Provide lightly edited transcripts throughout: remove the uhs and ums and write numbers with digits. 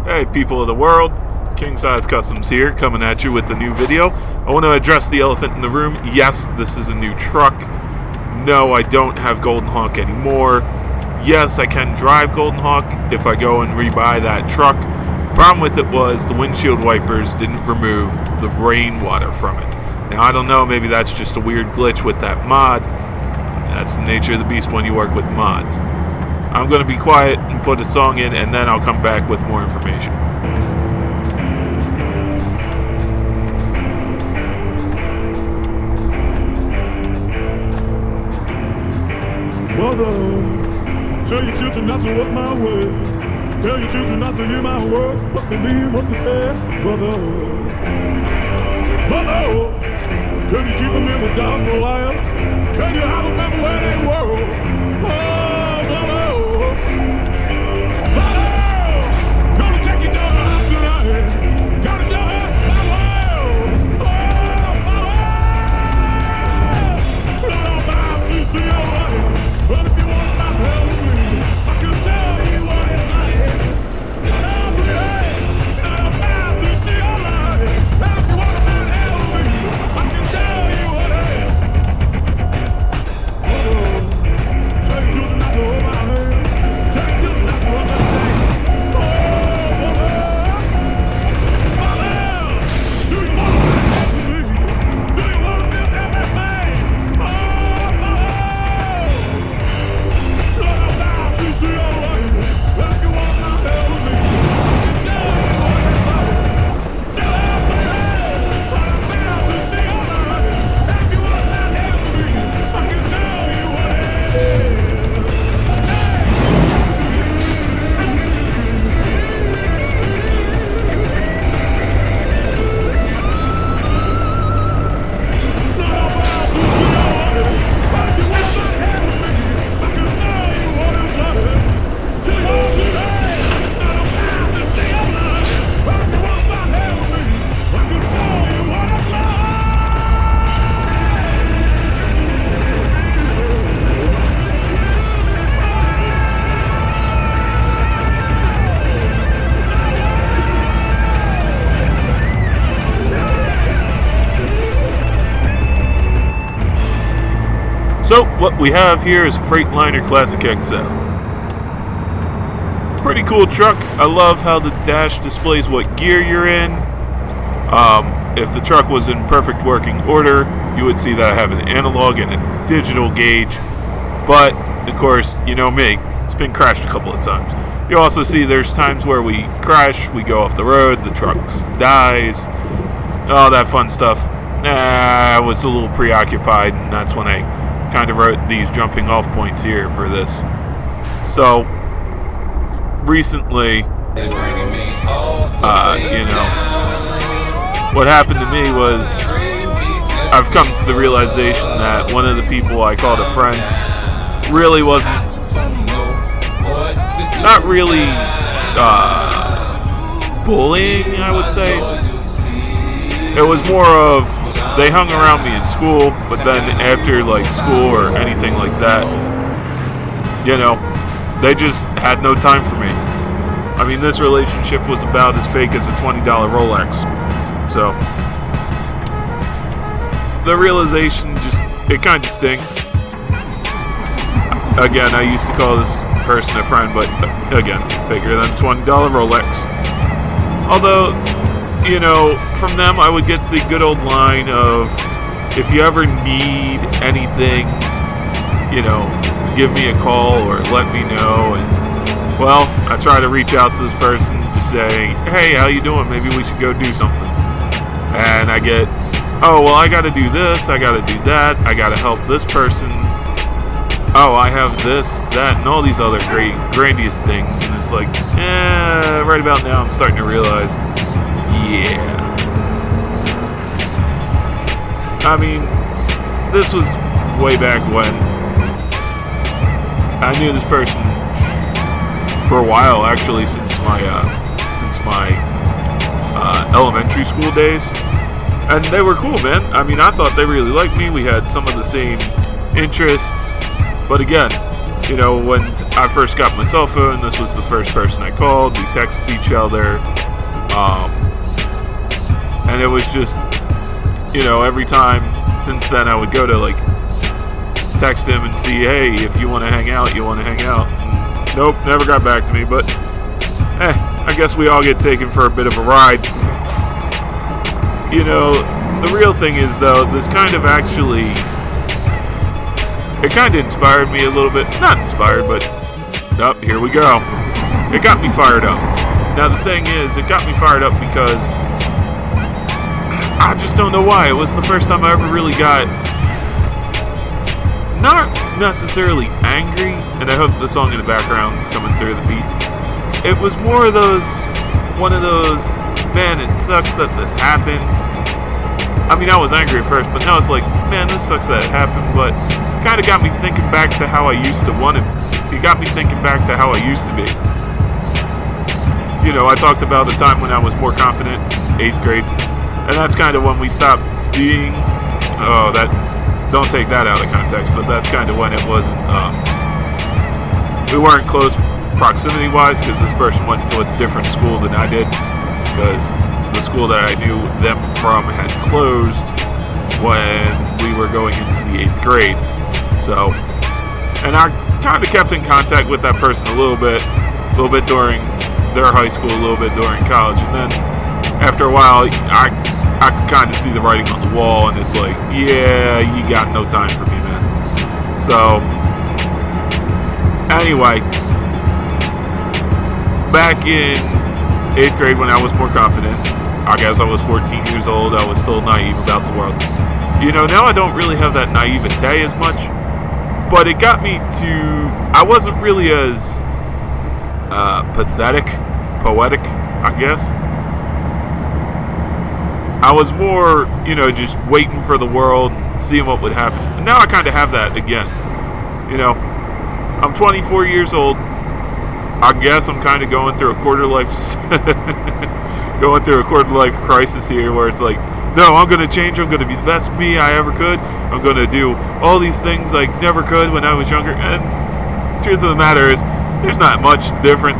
Hey people of the world, King Size Customs here, coming at you with a new video. I want to address the elephant in the room. Yes, this is a new truck. No, I don't have Golden Hawk anymore. Yes, I can drive Golden Hawk if I go and rebuy that truck. Problem with it was the windshield wipers didn't remove the rainwater from it. Now, I don't know, maybe that's just a weird glitch with that mod. That's the nature of the beast when you work with mods. I'm going to be quiet and put a song in, and then I'll come back with more information. Mother, tell your children not to walk my way. Tell your children not to hear my words, but believe what they say. Mother, can you keep them in the dark for a while? Can you hide them everywhere they were? Gonna take you down the house tonight. Gonna tell her my world. Not all about to see your life. But if you want my help with me, I can tell you what it's like. Not about to see your life. And if you want my help with me, I can tell you what it is. Tell your children not to hold my hand. Tell your children not to understand. So, what we have here is a Freightliner Classic XL. Pretty cool truck. I love how the dash displays what gear you're in. If the truck was in perfect working order, you would see that I have an analog and a digital gauge. But, of course, you know me, it's been crashed a couple of times. You also see there's times where we crash, we go off the road, the truck dies, all that fun stuff. I was a little preoccupied, and that's when I kind of wrote these jumping off points here for this. So recently, what happened to me was I've come to the realization that one of the people I called a friend really wasn't, not really bullying, I would say. It was more of, they hung around me in school, but then after like school or anything like that, you know, they just had no time for me. I mean, this relationship was about as fake as a $20 Rolex. So, the realization just, it kind of stings. Again, I used to call this person a friend, but again, bigger than a $20 Rolex. Although, you know, from them I would get the good old line of, if you ever need anything, you know, give me a call or let me know. And, well, I try to reach out to this person to say, hey, how you doing? Maybe we should go do something. And I get, oh, well, I gotta do this, I gotta do that, I gotta help this person. Oh, I have this, that, and all these other great, grandiose things. And it's like, right about now I'm starting to realize, yeah. I mean, this was way back when. I knew this person for a while, actually, since my elementary school days. And they were cool, man. I mean, I thought they really liked me. We had some of the same interests. But again, You know, when I first got my cell phone, this was the first person I called. We texted each other. And it was just, you know, every time since then I would go to, like, text him and see, hey, if you want to hang out, you want to hang out. And nope, never got back to me, but, I guess we all get taken for a bit of a ride. You know, the real thing is, though, this kind of actually, it kind of inspired me a little bit. Not inspired, but, here we go. It got me fired up. Now, the thing is, it got me fired up because I just don't know why. It was the first time I ever really got, not necessarily angry, and I hope the song in the background is coming through the beat. It was more of one of those, man, it sucks that this happened. I mean, I was angry at first, but now it's like, man, this sucks that it happened, but it kind of got me thinking back to how I used to want it. It got me thinking back to how I used to be. You know, I talked about the time when I was more confident, 8th grade, and that's kind of when we stopped seeing, don't take that out of context, but that's kind of when it wasn't, we weren't close proximity-wise, because this person went to a different school than I did, because the school that I knew them from had closed when we were going into the 8th grade. So, and I kind of kept in contact with that person a little bit during their high school, a little bit during college, and then after a while, I could kind of see the writing on the wall, and it's like, yeah, you got no time for me, man. So, anyway, back in 8th grade when I was more confident, I guess I was 14 years old, I was still naive about the world. You know, now I don't really have that naivete as much, but it got me to, I wasn't really as poetic, I guess. I was more, you know, just waiting for the world, seeing what would happen. And now I kind of have that again. You know, I'm 24 years old. I guess I'm kind of going through a quarter life crisis here, where it's like, no, I'm going to change. I'm going to be the best me I ever could. I'm going to do all these things I never could when I was younger. And the truth of the matter is, there's not much different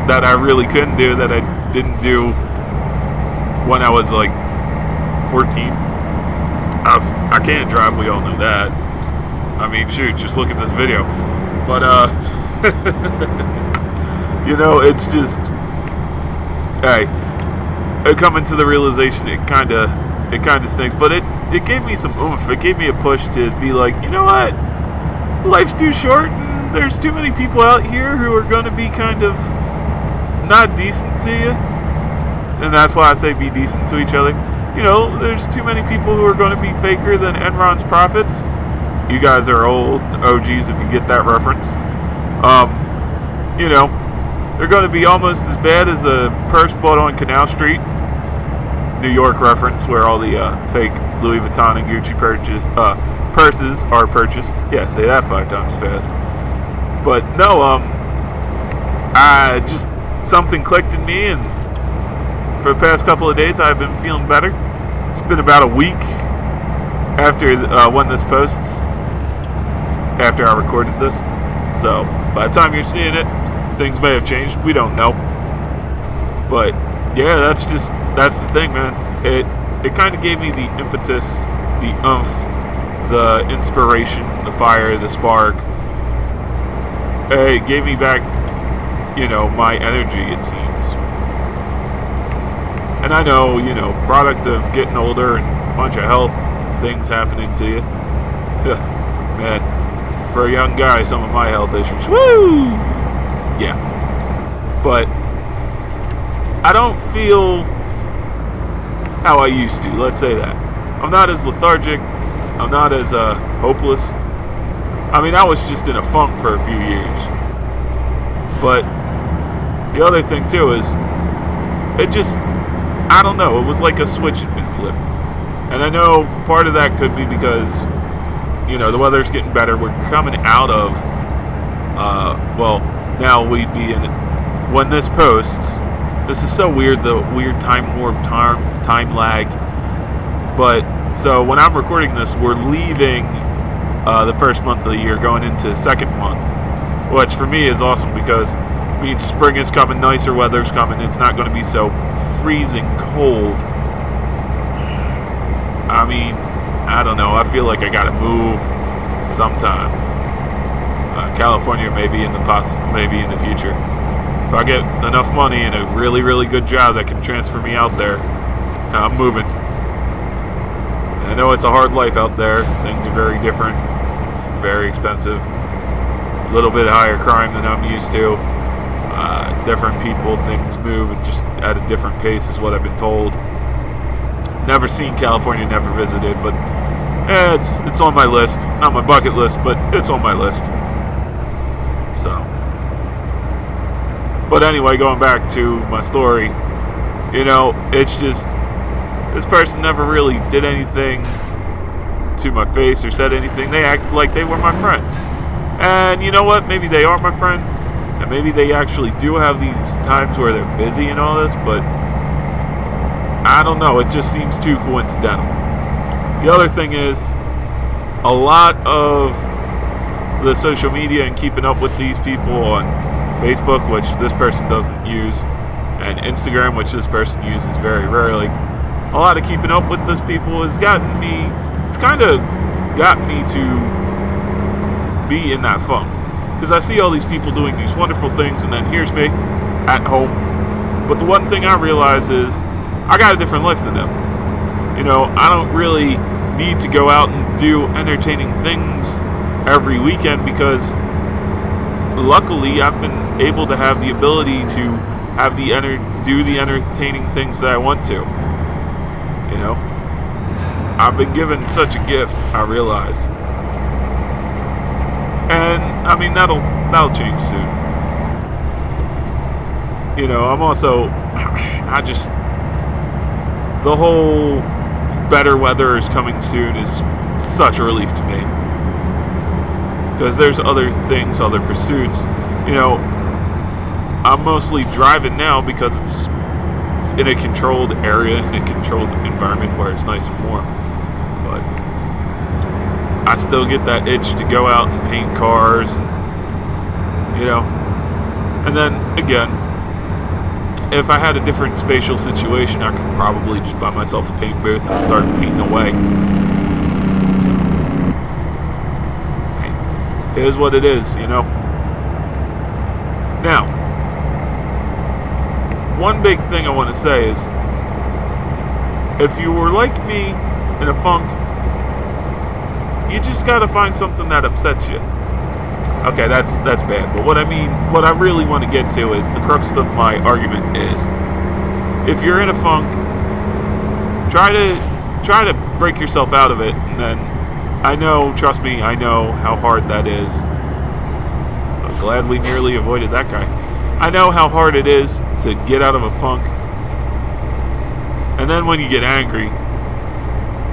that I really couldn't do that I didn't do when I was like 14. I can't drive, we all know that. I mean, shoot, just look at this video. But, you know, it's just, hey, coming to the realization, it kind of stinks, but it gave me some oomph. It gave me a push to be like, you know what, life's too short, and there's too many people out here who are going to be kind of not decent to you, and that's why I say be decent to each other. You know, there's too many people who are going to be faker than Enron's profits. You guys are old OGs if you get that reference. You know, they're going to be almost as bad as a purse bought on Canal Street, New York reference, where all the fake Louis Vuitton and Gucci purses are purchased. Yeah, say that 5 times fast. But no, I just, something clicked in me, and for the past couple of days I've been feeling better. It's been about a week after when this posts, after I recorded this. So by the time you're seeing it, things may have changed. We don't know. But yeah, that's the thing, man. It kind of gave me the impetus, the oomph, the inspiration, the fire, the spark. It gave me back, you know, my energy, it seems. And I know, you know, product of getting older and a bunch of health things happening to you. Man, for a young guy, some of my health issues. Woo! Yeah. But I don't feel how I used to, let's say that. I'm not as lethargic. I'm not as hopeless. I mean, I was just in a funk for a few years. But the other thing, too, is it just, I don't know, it was like a switch had been flipped. And I know part of that could be because, you know, the weather's getting better. We're coming out of, well, now we'd be in, when this posts, this is so weird, the weird time warp, time lag. But, so when I'm recording this, we're leaving the first month of the year, going into the second month. which for me is awesome because it means spring is coming, nicer weather's coming. It's not going to be so freezing cold. I mean, I don't know. I feel like I got to move sometime. California maybe in the future. If I get enough money and a really, really good job that can transfer me out there, I'm moving. And I know it's a hard life out there. Things are very different. It's very expensive. A little bit higher crime than I'm used to. Different people, things move just at a different pace is what I've been told. Never seen California, never visited, but it's on my list. Not my bucket list, but it's on my list. So, but anyway, going back to my story, it's just this person never really did anything to my face or said anything. They acted like they were my friend. And you know what? Maybe they are my friend. And maybe they actually do have these times where they're busy and all this, but I don't know. It just seems too coincidental. The other thing is, a lot of the social media and keeping up with these people on Facebook, which this person doesn't use, and Instagram, which this person uses very rarely, a lot of keeping up with these people has gotten me, it's kind of got me to be in that funk. Because I see all these people doing these wonderful things, and then here's me at home. But the one thing I realize is I got a different life than them. I don't really need to go out and do entertaining things every weekend because luckily I've been able to have the ability to have do the entertaining things that I want to. I've been given such a gift, I realize. And I mean that'll change soon. I'm also the whole better weather is coming soon is such a relief to me. Because there's other things, other pursuits. I'm mostly driving now because it's in a controlled area, in a controlled environment where it's nice and warm. But I still get that itch to go out and paint cars, and then again, if I had a different spatial situation, I could probably just buy myself a paint booth and start painting away. So, it is what it is, Now, one big thing I want to say is, if you were like me in a funk, you just gotta find something that upsets you. Okay, that's bad. But what I really want to get to is the crux of my argument is, if you're in a funk, try to break yourself out of it, and then trust me, I know how hard that is. I'm glad we nearly avoided that guy. I know how hard it is to get out of a funk. And then when you get angry,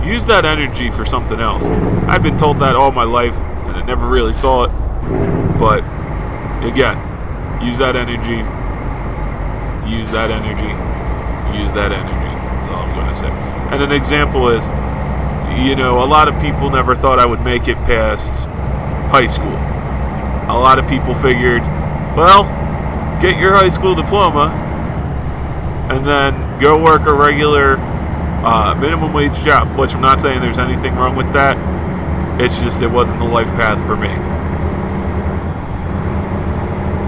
use that energy for something else. I've been told that all my life, and I never really saw it. But, again, use that energy. Use that energy. Use that energy. That's all I'm going to say. And an example is, a lot of people never thought I would make it past high school. A lot of people figured, well, get your high school diploma and then go work a regular minimum wage job, which I'm not saying there's anything wrong with that. It's just it wasn't the life path for me.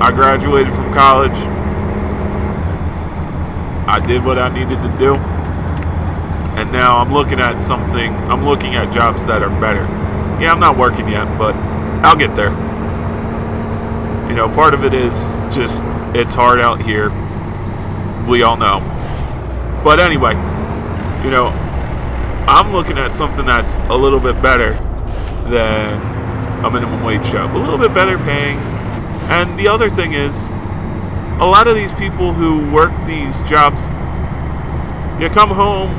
I graduated from college. I did what I needed to do. And now I'm looking at jobs that are better. Yeah, I'm not working yet, but I'll get there. Part of it is just, it's hard out here. We all know. But anyway, I'm looking at something that's a little bit better than a minimum wage job. A little bit better paying. And the other thing is, a lot of these people who work these jobs, you come home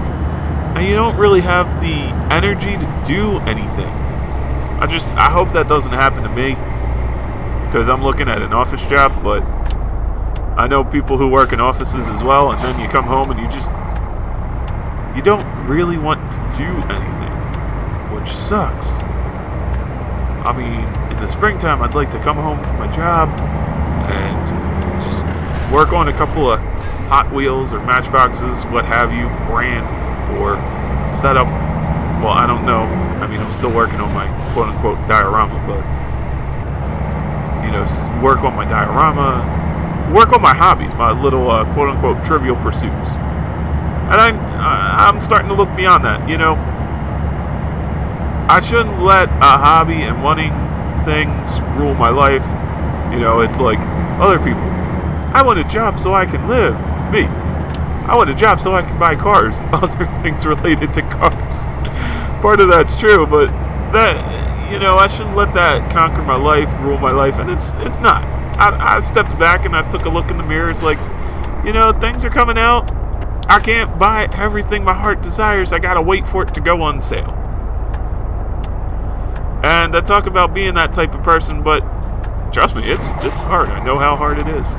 and you don't really have the energy to do anything. I hope that doesn't happen to me, because I'm looking at an office job, but I know people who work in offices as well, and then you come home and you don't really want to do anything, which sucks. I mean, in the springtime, I'd like to come home from my job and just work on a couple of Hot Wheels or Matchboxes, what have you, brand, or set up. Well, I don't know. I mean, I'm still working on my quote-unquote diorama, but, work on my diorama, work on my hobbies, my little quote-unquote trivial pursuits. And I'm starting to look beyond that, I shouldn't let a hobby and wanting things rule my life. It's like other people. I want a job so I can live. Me. I want a job so I can buy cars. Other things related to cars. Part of that's true, but that, I shouldn't let that conquer my life, rule my life, and it's not. I stepped back and I took a look in the mirror. It's like, things are coming out. I can't buy everything my heart desires. I gotta wait for it to go on sale. And I talk about being that type of person, but trust me, it's hard. I know how hard it is.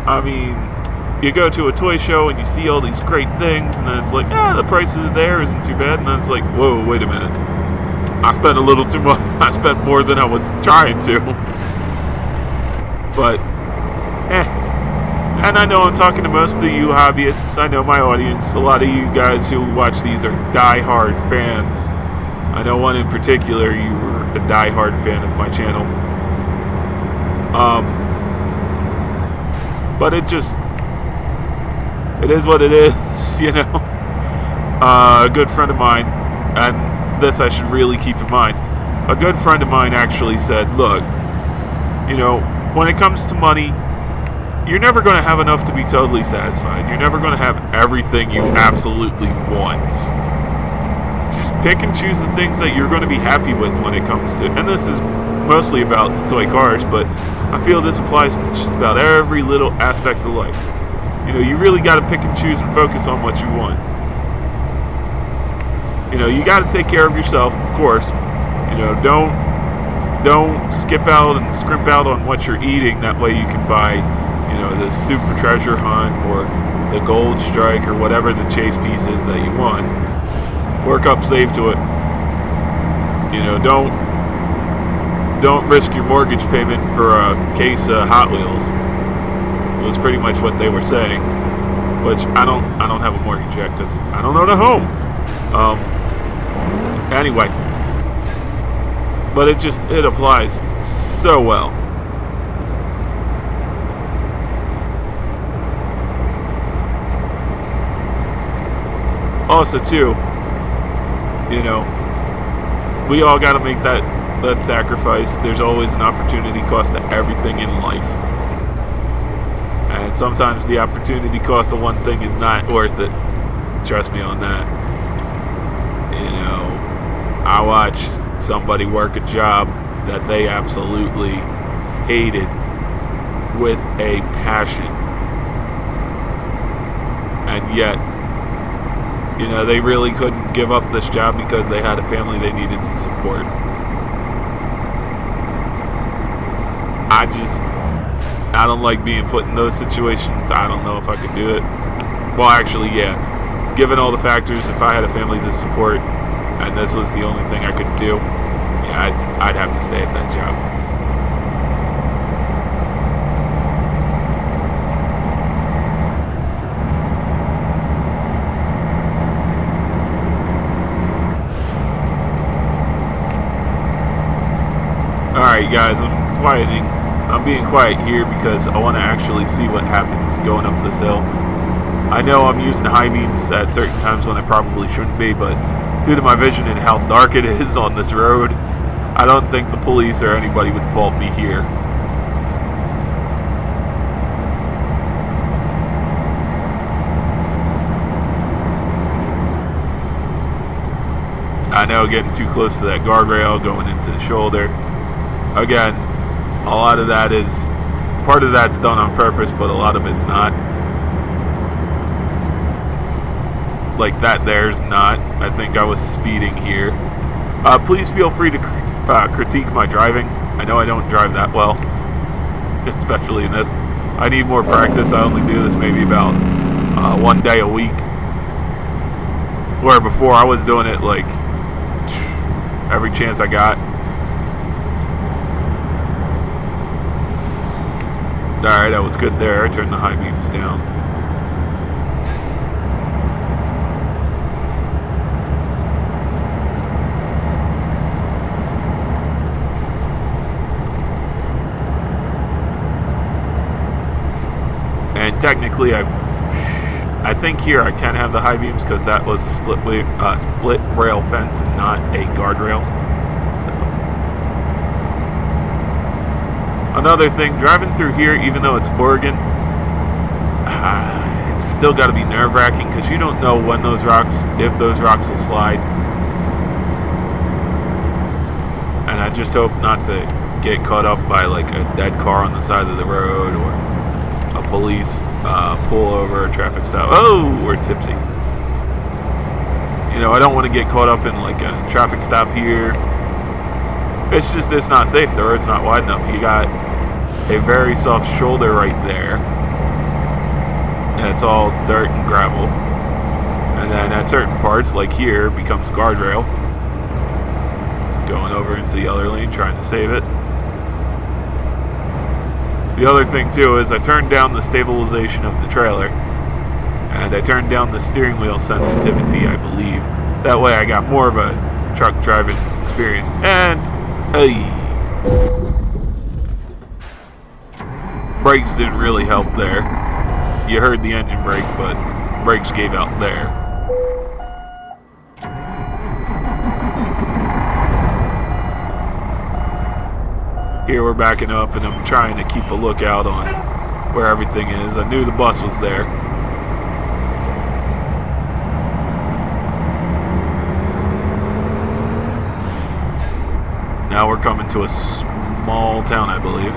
I mean, you go to a toy show and you see all these great things, and then it's like, the price is there, isn't too bad. And then it's like, whoa, wait a minute. I spent a little too much. I spent more than I was trying to. But, And I know I'm talking to most of you hobbyists. I know my audience. A lot of you guys who watch these are die-hard fans. I know one in particular, you were a die-hard fan of my channel. But it is what it is, A good friend of mine, and this I should really keep in mind, a good friend of mine actually said, look, when it comes to money, you're never going to have enough to be totally satisfied. You're never going to have everything you absolutely want. Just pick and choose the things that you're going to be happy with when it comes to, and this is mostly about toy cars, but I feel this applies to just about every little aspect of life. You really got to pick and choose and focus on what you want. You got to take care of yourself, of course. Don't skip out and scrimp out on what you're eating. That way you can buy, the Super Treasure Hunt or the Gold Strike or whatever the chase piece is that you want. Work up, save to it. Don't risk your mortgage payment for a case of Hot Wheels. It was pretty much what they were saying, which I don't have a mortgage yet because I don't own a home. Anyway, but it applies so well. Also, too, we all got to make that sacrifice. There's always an opportunity cost to everything in life. And sometimes the opportunity cost of one thing is not worth it. Trust me on that. I watched somebody work a job that they absolutely hated with a passion. And yet, they really couldn't give up this job because they had a family they needed to support. I don't like being put in those situations. I don't know if I could do it. Well, actually, yeah. Given all the factors, if I had a family to support and this was the only thing I could do, yeah, I'd have to stay at that job. Alright guys, I'm being quiet here because I want to actually see what happens going up this hill. I know I'm using high beams at certain times when I probably shouldn't be, but due to my vision and how dark it is on this road, I don't think the police or anybody would fault me here. I know getting too close to that guardrail, going into the shoulder. Again, a lot of that is, part of that's done on purpose, but a lot of it's not. Like that there's not. I think I was speeding here. Please feel free to critique my driving. I know I don't drive that well, especially in this. I need more practice. I only do this maybe about one day a week. Where before I was doing it like every chance I got. Alright, I was good there. I turned the high beams down. And technically, I think here I can have the high beams because that was a split rail fence and not a guardrail. So another thing, driving through here, even though it's Oregon, it's still got to be nerve-wracking because you don't know when if those rocks will slide. And I just hope not to get caught up by like a dead car on the side of the road or a police pull over, a traffic stop. Oh, we're tipsy. You know, I don't want to get caught up in like a traffic stop here. It's not safe. The road's not wide enough. You got a very soft shoulder right there. And it's all dirt and gravel. And then at certain parts, like here, becomes guardrail. Going over into the other lane, trying to save it. The other thing too is I turned down the stabilization of the trailer. And I turned down the steering wheel sensitivity, I believe. That way I got more of a truck driving experience. And brakes didn't really help there. You heard the engine brake, but brakes gave out there. Here we're backing up and I'm trying to keep a lookout on where everything is. I knew the bus was there. Now we're coming to a small town, I believe.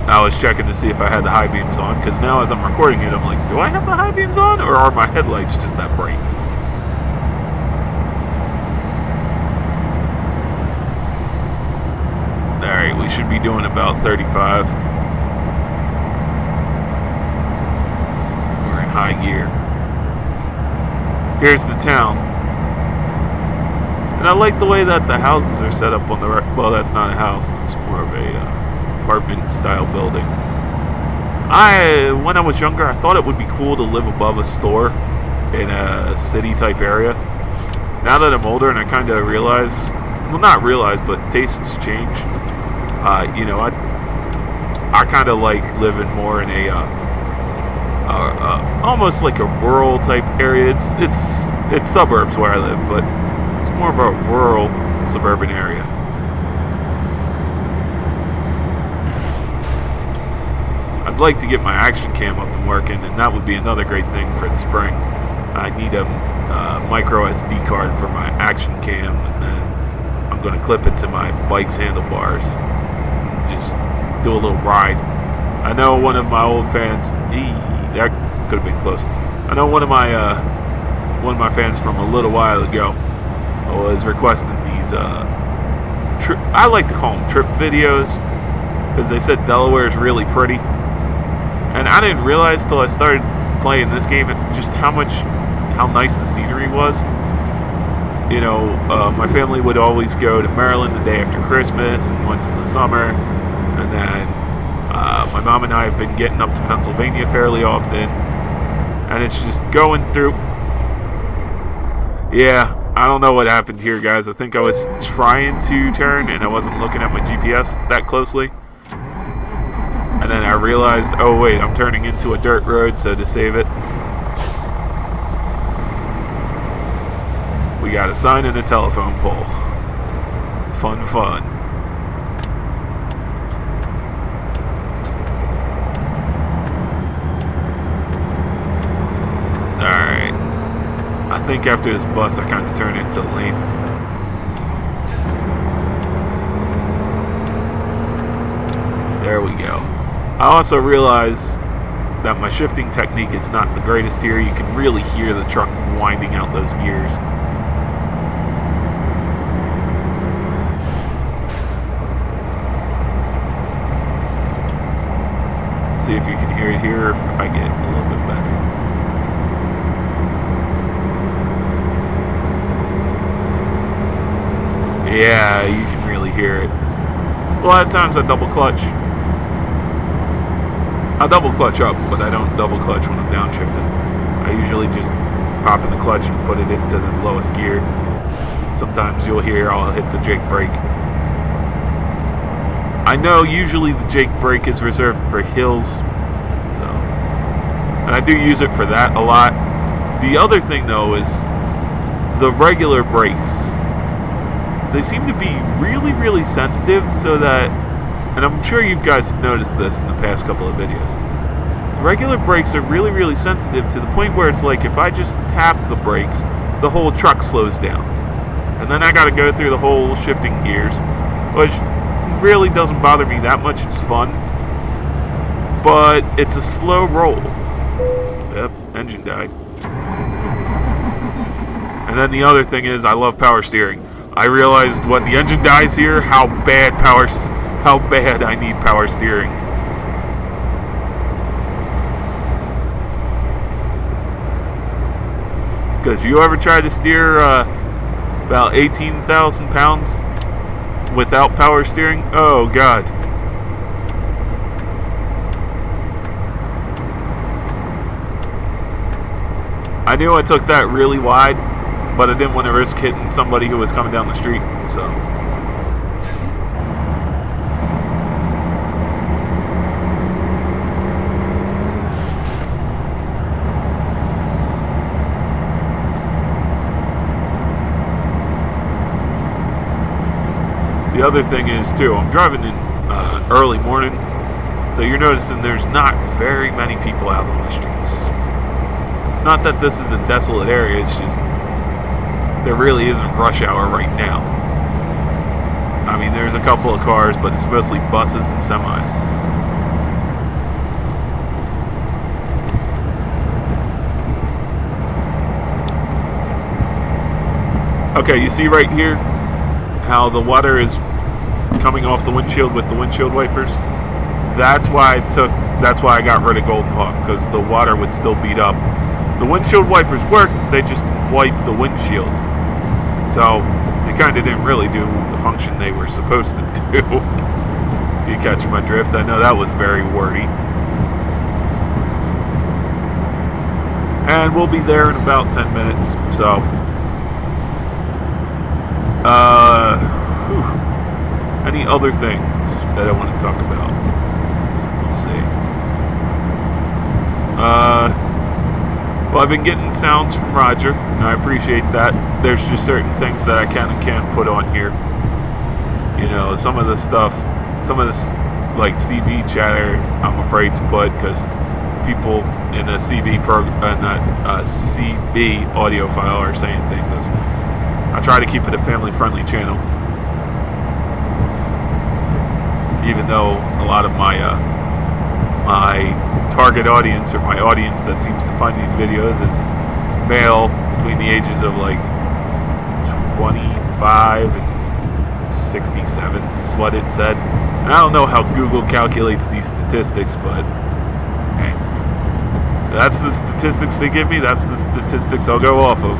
I was checking to see if I had the high beams on, because now as I'm recording it, I'm like, do I have the high beams on, or are my headlights just that bright? Alright, we should be doing about 35. We're in high gear. Here's the town. And I like the way that the houses are set up on the right. Well, that's not a house, it's more of a apartment style building. When I was younger, I thought it would be cool to live above a store in a city type area. Now that I'm older and I kind of realize, well, not realize, but tastes change. You know, I kind of like living more in a almost like a rural type area. It's suburbs where I live, but it's more of a rural suburban area. I'd like to get my action cam up and working, and that would be another great thing for the spring. I need a micro SD card for my action cam, and then I'm going to clip it to my bike's handlebars and just do a little ride. I know one of my old fans, that could have been close. I know one of my fans from a little while ago was requesting these I like to call them trip videos, because they said Delaware is really pretty. And I didn't realize till I started playing this game just how nice the scenery was. You know, my family would always go to Maryland the day after Christmas and once in the summer. And then my mom and I have been getting up to Pennsylvania fairly often. And it's just going through. Yeah, I don't know what happened here, guys. I think I was trying to turn and I wasn't looking at my GPS that closely. And then I realized, oh wait, I'm turning into a dirt road, so to save it, we got a sign and a telephone pole. Fun. Alright. I think after this bus, I kind of turn into the lane. There we go. I also realize that my shifting technique is not the greatest here. You can really hear the truck winding out those gears. See if you can hear it here, if I get a little bit better. Yeah, you can really hear it. A lot of times I double clutch. I double clutch up, but I don't double clutch when I'm downshifting. I usually just pop in the clutch and put it into the lowest gear. Sometimes you'll hear I'll hit the Jake brake. I know usually the Jake brake is reserved for hills, so, and I do use it for that a lot. The other thing though is the regular brakes. They seem to be really, really sensitive, so that, and I'm sure you guys have noticed this in the past couple of videos, regular brakes are really, really sensitive to the point where it's like if I just tap the brakes, the whole truck slows down. And then I gotta go through the whole shifting gears, which really doesn't bother me that much. It's fun, but it's a slow roll. Yep, engine died. And then the other thing is I love power steering. I realized when the engine dies here how bad I need power steering. Because you ever try to steer about 18,000 pounds without power steering? Oh god. I knew I took that really wide, but I didn't want to risk hitting somebody who was coming down the street, so. The other thing is, too, I'm driving in early morning, so you're noticing there's not very many people out on the streets. It's not that this is a desolate area, it's just there really isn't rush hour right now. I mean, there's a couple of cars, but it's mostly buses and semis. Okay, you see right here how the water is coming off the windshield with the windshield wipers? That's why I got rid of Golden Hawk, because the water would still beat up. The windshield wipers worked, they just didn't wipe the windshield. So, they kind of didn't really do the function they were supposed to do. If you catch my drift, I know that was very wordy. And we'll be there in about 10 minutes, so. Any other things that I want to talk about? Let's see. Well, I've been getting sounds from Roger, and I appreciate that. There's just certain things that I can and can't put on here. You know, some of this stuff, some of this, like CB chatter, I'm afraid to put, because people in a CB CB audio file are saying things. I try to keep it a family-friendly channel, even though a lot of my my target audience, or my audience that seems to find these videos, is male between the ages of like 25 and 67 is what it said. And I don't know how Google calculates these statistics, but hey, that's the statistics they give me. That's the statistics I'll go off of.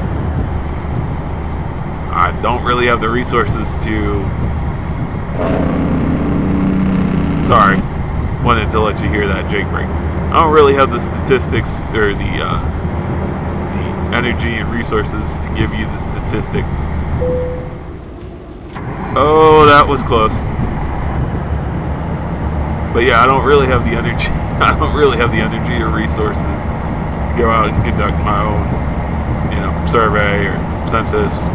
I don't really have the resources to... Sorry, wanted to let you hear that Jake break. I don't really have the statistics, or the energy and resources to give you the statistics. Oh, that was close. But yeah, I don't really have the energy. I don't really have the energy or resources to go out and conduct my own, survey or census.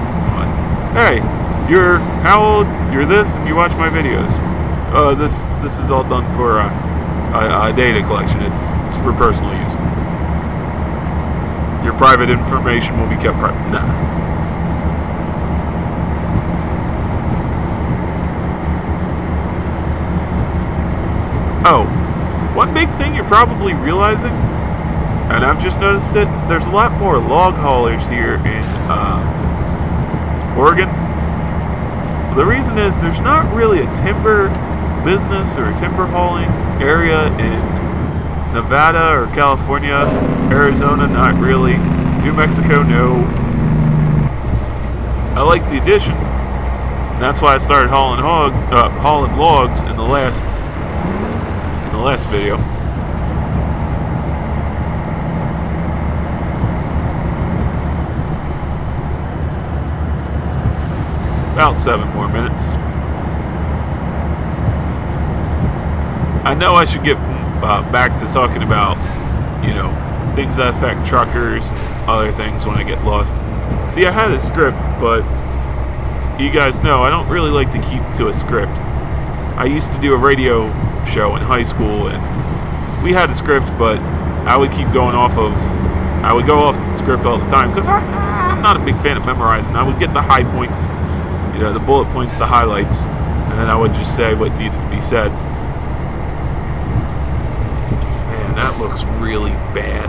Hey, you're how old? You're this, and you watch my videos. This is all done for a data collection. It's for personal use. Your private information will be kept private. Nah. Oh, one big thing you're probably realizing, and I've just noticed it, there's a lot more log haulers here in Oregon. Well, the reason is there's not really a timber business or a timber hauling area in Nevada or California. Arizona, not really. New Mexico, no. I like the addition. And that's why I started hauling logs in the last video. About 7 more minutes. I know I should get back to talking about, things that affect truckers, other things when I get lost. See, I had a script, but you guys know I don't really like to keep to a script. I used to do a radio show in high school, and we had a script, but I would go off the script all the time, because I'm not a big fan of memorizing. I would get the high points, the bullet points, the highlights, and then I would just say what needed to be said. Man, that looks really bad.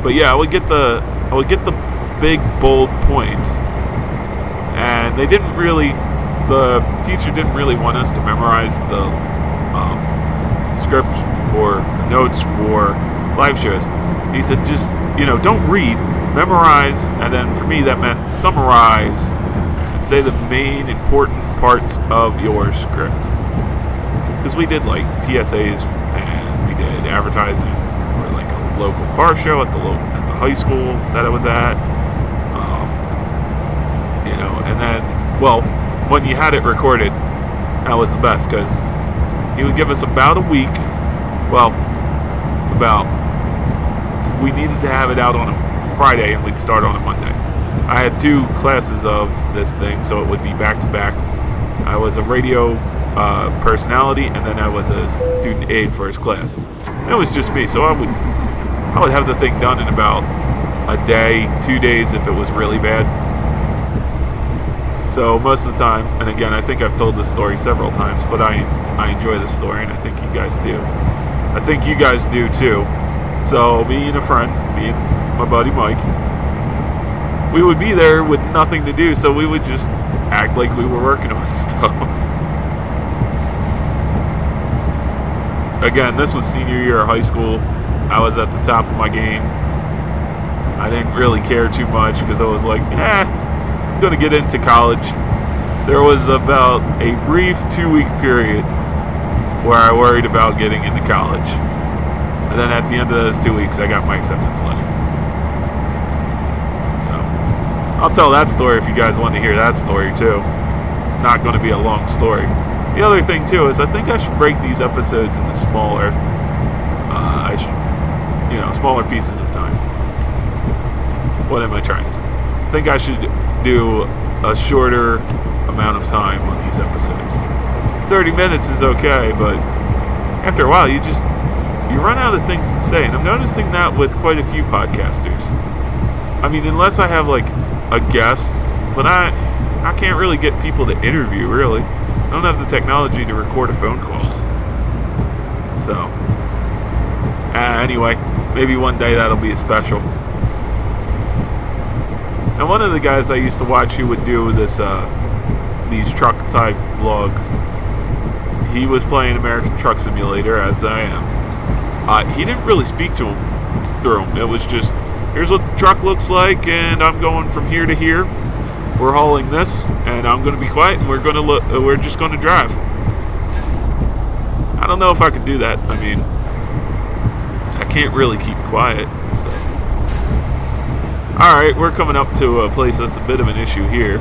But yeah, I would get the big bold points, and the teacher didn't really want us to memorize the script or notes for live shows. He said, just don't read, memorize, and then for me that meant summarize and say the main important parts of your script. Because we did like PSAs and we did advertising for like a local car show at the high school that I was at, and then, well, when you had it recorded, that was the best, because he would give us about a week. We needed to have it out on a Friday, and we'd start on a Monday. I had 2 classes of this thing, so it would be back to back. I was a radio personality, and then I was a student aide for his class. It was just me, so I would have the thing done in about a day, 2 days if it was really bad. So most of the time, and again, I think I've told this story several times, but I enjoy this story, and I think you guys do. I think you guys do too. So me and my buddy Mike, we would be there with nothing to do, so we would just act like we were working on stuff. Again, this was senior year of high school. I was at the top of my game. I didn't really care too much because I was like, I'm going to get into college. There was about a brief 2-week period where I worried about getting into college. And then at the end of those 2 weeks, I got my acceptance letter. So, I'll tell that story if you guys want to hear that story too. It's not going to be a long story. The other thing too is I think I should break these episodes into smaller pieces of time. What am I trying to say? I think I should do a shorter amount of time on these episodes. 30 minutes is okay, but after a while you run out of things to say, and I'm noticing that with quite a few podcasters. I mean, unless I have like a guest, but I can't really get people to interview, really. I don't have the technology to record a phone call. So, anyway, maybe one day that'll be a special. And one of the guys I used to watch who would do this, these truck type vlogs, he was playing American Truck Simulator, as I am. He didn't really speak to him through him. It was just, here's what the truck looks like, and I'm going from here to here. We're hauling this, and I'm going to be quiet, and we're just going to drive. I don't know if I could do that. I mean, I can't really keep quiet. So. All right, we're coming up to a place that's a bit of an issue here.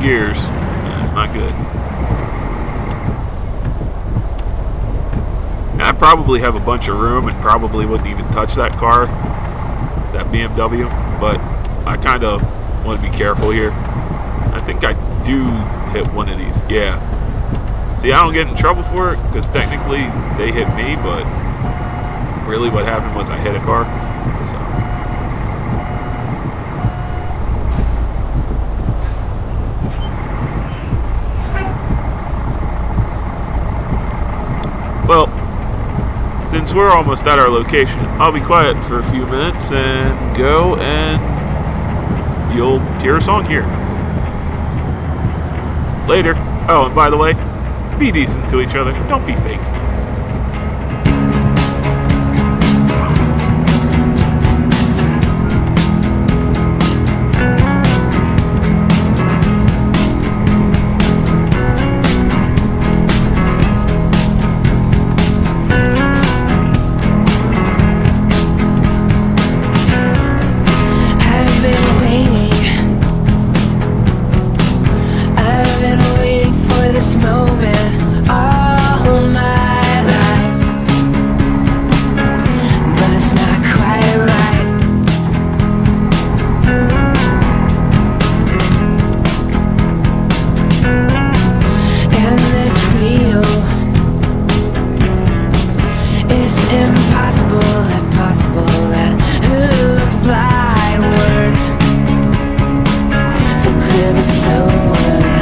Gears. That's not good. And I probably have a bunch of room and probably wouldn't even touch that car, that BMW, but I kind of want to be careful here. I think I do hit one of these. Yeah. See, I don't get in trouble for it because technically they hit me, but really what happened was I hit a car. So. since we're almost at our location, I'll be quiet for a few minutes and go, and you'll hear a song here. Later. Oh, and by the way, be decent to each other. Don't be fake. So